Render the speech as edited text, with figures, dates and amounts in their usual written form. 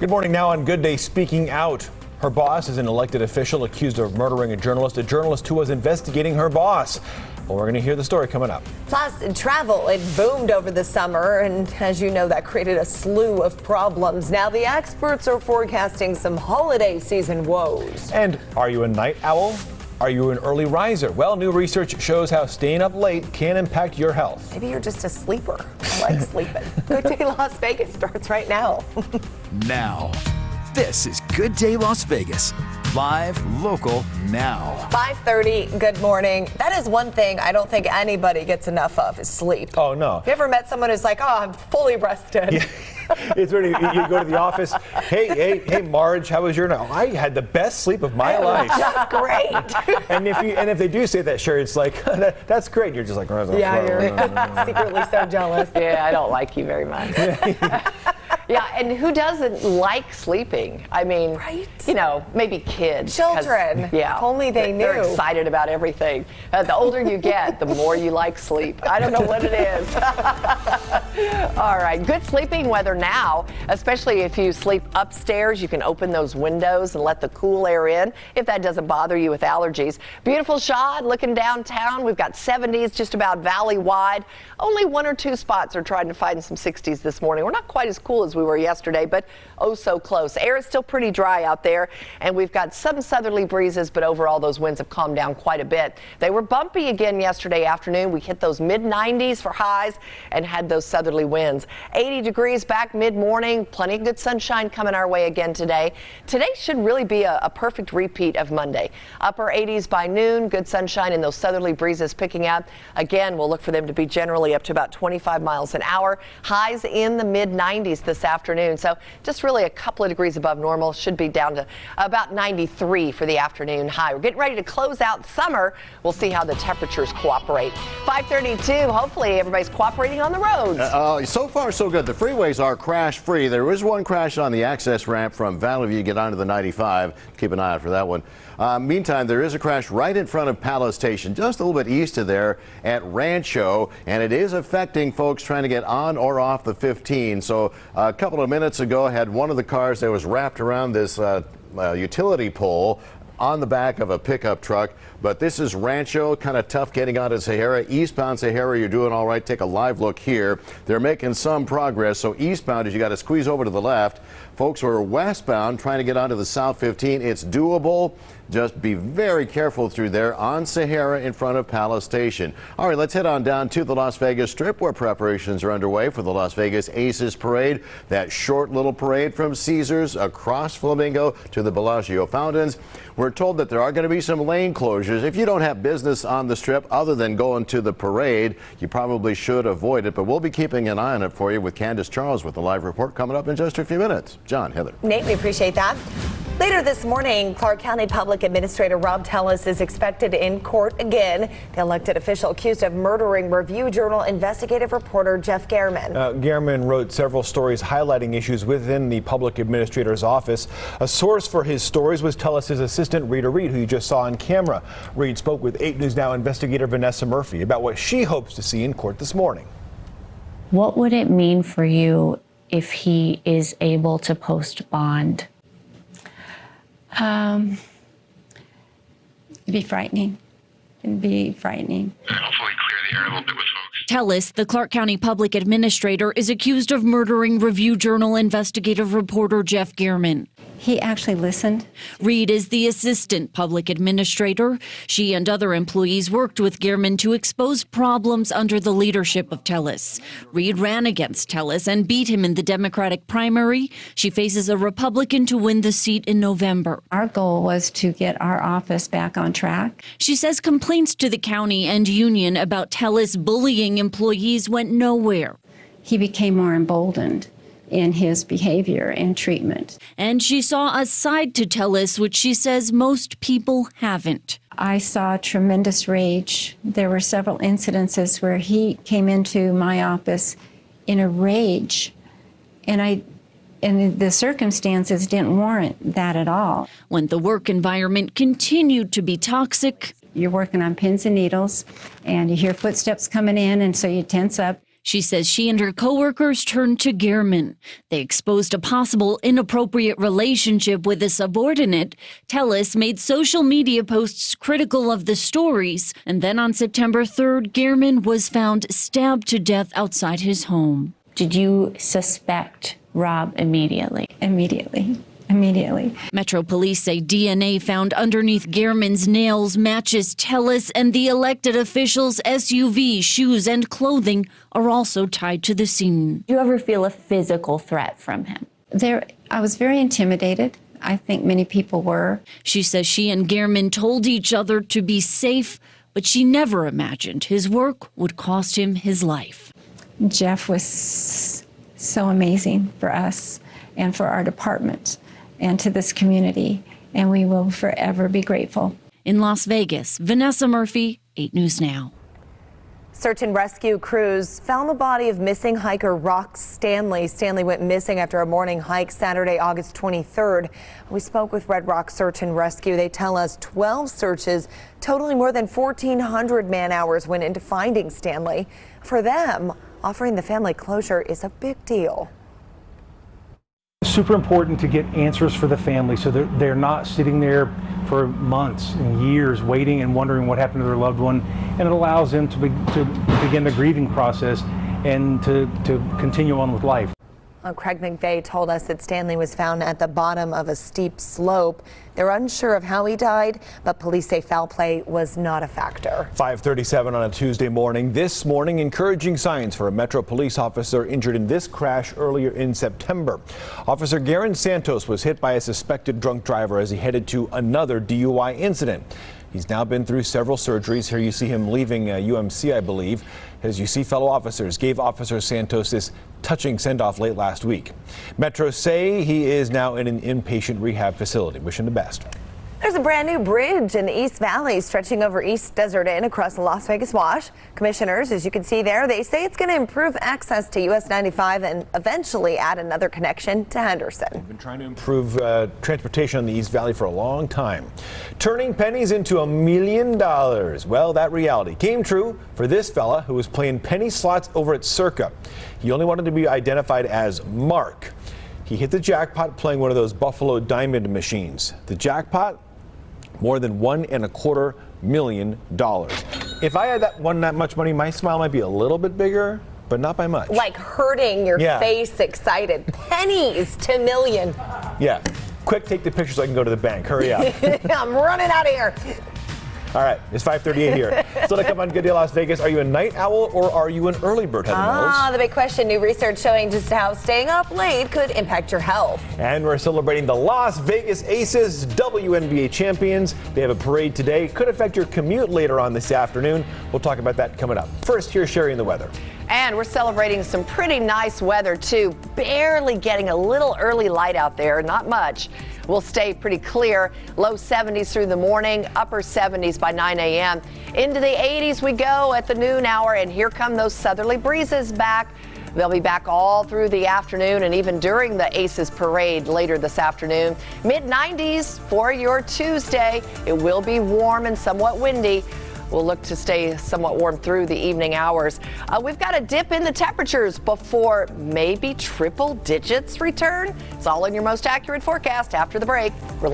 Good morning. Now on Good Day, speaking out. Her boss is an elected official accused of murdering a journalist who was investigating her boss. Well, we're going to hear the story coming up. Plus, travel, it boomed over the summer, and as you know, that created a slew of problems. Now the experts are forecasting some holiday season woes. And are you a night owl? Are you an early riser? Well, new research shows how staying up late can impact your health. Maybe you're just a sleeper. I like sleeping. Good Day Las Vegas starts right now. Now, this is Good Day Las Vegas. Live, local, now. 5:30, good morning. That is one thing I don't think anybody gets enough of is sleep. Oh, no. Have you ever met someone who's like, oh, I'm fully rested? Yeah. It's really, you go to the office, hey, Marge, how was your night? I had the best sleep of my life. Great. And if they do say that, sure, it's like, that's great. You're just like, yeah, you're secretly so jealous. Yeah, I don't like you very much. Yeah, and who doesn't like sleeping? I mean, right? You know, maybe kids. Children. Yeah. If only they knew. They're excited about everything. The older you get, the more you like sleep. I don't know what it is. All right, good sleeping weather now, especially if you sleep upstairs. You can open those windows and let the cool air in if that doesn't bother you with allergies. Beautiful shot looking downtown. We've got 70s just about valley-wide. Only one or two spots are trying to find some 60s this morning. We're not quite as cool as we were yesterday, but oh so close. Air is still pretty dry out there, and we've got some southerly breezes, but overall those winds have calmed down quite a bit. They were bumpy again yesterday afternoon. We hit those mid-90s for highs and had those southerly winds. 80 degrees back mid-morning. Plenty of good sunshine coming our way again today. Today should really be a perfect repeat of Monday. Upper 80s by noon, good sunshine and those southerly breezes picking up. Again, we'll look for them to be generally up to about 25 miles an hour. Highs in the mid-90s this afternoon. So just really a couple of degrees above normal. Should be down to about 93 for the afternoon high. We're getting ready to close out summer. We'll see how the temperatures cooperate. 5:32. Hopefully everybody's cooperating on the roads. So far, so good. The freeways are crash-free. There is one crash on the access ramp from Valley View. Get onto the 95. Keep an eye out for that one. Meantime, there is a crash right in front of Palace Station, just a little bit east of there at Rancho, and it is affecting folks trying to get on or off the 15. So a couple of minutes ago, I had one of the cars that was wrapped around this utility pole on the back of a pickup truck. But this is Rancho, kind of tough getting out of Sahara. Eastbound Sahara, you're doing all right. Take a live look here. They're making some progress. So eastbound is you got to squeeze over to the left. Folks who are westbound trying to get onto the South 15, it's doable. Just be very careful through there on Sahara in front of Palace Station. All right, let's head on down to the Las Vegas Strip where preparations are underway for the Las Vegas Aces Parade. That short little parade from Caesars across Flamingo to the Bellagio Fountains. We're told that there are going to be some lane closures. If you don't have business on the Strip other than going to the parade, you probably should avoid it. But we'll be keeping an eye on it for you with Candace Charles with the live report coming up in just a few minutes. John, Heather. Nate, we appreciate that. Later this morning, Clark County Public Administrator Rob Tellis is expected in court again. The elected official accused of murdering Review Journal investigative reporter Jeff Gehrman. Gehrman wrote several stories highlighting issues within the public administrator's office. A source for his stories was Tellis' assistant Rita Reed, who you just saw on camera. Reed spoke with 8 News Now investigator Vanessa Murphy about what she hopes to see in court this morning. What would it mean for you if he is able to post bond? It'd be frightening. It'd be frightening. Hopefully clear the air a little bit with folks. Tellis, the Clark County Public Administrator, is accused of murdering Review Journal investigative reporter Jeff Gehrman. He actually listened. Reed is the assistant public administrator. She and other employees worked with Gehrman to expose problems under the leadership of Tellis. Reed ran against Tellis and beat him in the Democratic primary. She faces a Republican to win the seat in November. Our goal was to get our office back on track. She says complaints to the county and union about Tellis bullying employees went nowhere. He became more emboldened in his behavior and treatment. And she saw a side to Tellis which she says most people haven't. I saw tremendous rage. There were several incidences where he came into my office in a rage, and the circumstances didn't warrant that at all. When the work environment continued to be toxic, you're working on pins and needles, and you hear footsteps coming in, and so you tense up. She says she and her coworkers turned to Gehrman. They exposed a possible inappropriate relationship with a subordinate. Tellis made social media posts critical of the stories. And then on September 3rd, Gehrman was found stabbed to death outside his home. Did you suspect Rob immediately? Immediately. Metro Police say DNA found underneath Gehrman's nails matches Tellis, and the elected official's SUV, shoes, and clothing are also tied to the scene. Did you ever feel a physical threat from him? I was very intimidated. I think many people were. She says she and Gehrman told each other to be safe, but she never imagined his work would cost him his life. Jeff was so amazing for us and for our department and to this community, and we will forever be grateful. In Las Vegas, Vanessa Murphy, 8 News Now. Search and rescue crews found the body of missing hiker Rock Stanley. Stanley went missing after a morning hike Saturday, August 23rd. We spoke with Red Rock Search and Rescue. They tell us 12 searches totaling more than 1,400 man-hours went into finding Stanley. For them, offering the family closure is a big deal. Super important to get answers for the family so that they're not sitting there for months and years waiting and wondering what happened to their loved one, and it allows them to begin the grieving process and to continue on with life. Craig McVeigh told us that Stanley was found at the bottom of a steep slope. They're unsure of how he died, but police say foul play was not a factor. 5:37 on a Tuesday morning. This morning, encouraging signs for a Metro police officer injured in this crash earlier in September. Officer Garen Santos was hit by a suspected drunk driver as he headed to another DUI incident. He's now been through several surgeries. Here you see him leaving UMC, I believe. As you see, fellow officers gave Officer Santos this touching send-off late last week. Metro say he is now in an inpatient rehab facility. Wish him the best. There's a brand new bridge in the East Valley stretching over East Desert Inn across the Las Vegas Wash. Commissioners, as you can see there, they say it's going to improve access to US 95 and eventually add another connection to Henderson. We've been trying to improve transportation in the East Valley for a long time. Turning pennies into $1 million. Well, that reality came true for this fella who was playing penny slots over at Circa. He only wanted to be identified as Mark. He hit the jackpot playing one of those Buffalo Diamond machines. The jackpot? More than $1.25 million. If I had won that much money, my smile might be a little bit bigger, but not by much. Like hurting your face, excited. Pennies to million. Yeah. Quick, take the picture so I can go to the bank. Hurry up. I'm running out of here. All right, it's 5:38 here. Still to come on Good Day Las Vegas. Are you a night owl or are you an early bird, Heather Mills? The big question. New research showing just how staying up late could impact your health. And we're celebrating the Las Vegas Aces, WNBA champions. They have a parade today. Could affect your commute later on this afternoon. We'll talk about that coming up. First, here's Sherry in the weather. And we're celebrating some pretty nice weather, too. Barely getting a little early light out there, not much. We'll stay pretty clear. Low 70s through the morning, upper 70s by 9 a.m. Into the 80s we go at the noon hour, and here come those southerly breezes back. They'll be back all through the afternoon and even during the Aces parade later this afternoon. Mid-90s for your Tuesday. It will be warm and somewhat windy. We'll look to stay somewhat warm through the evening hours. We've got a dip in the temperatures before maybe triple digits return. It's all in your most accurate forecast after the break.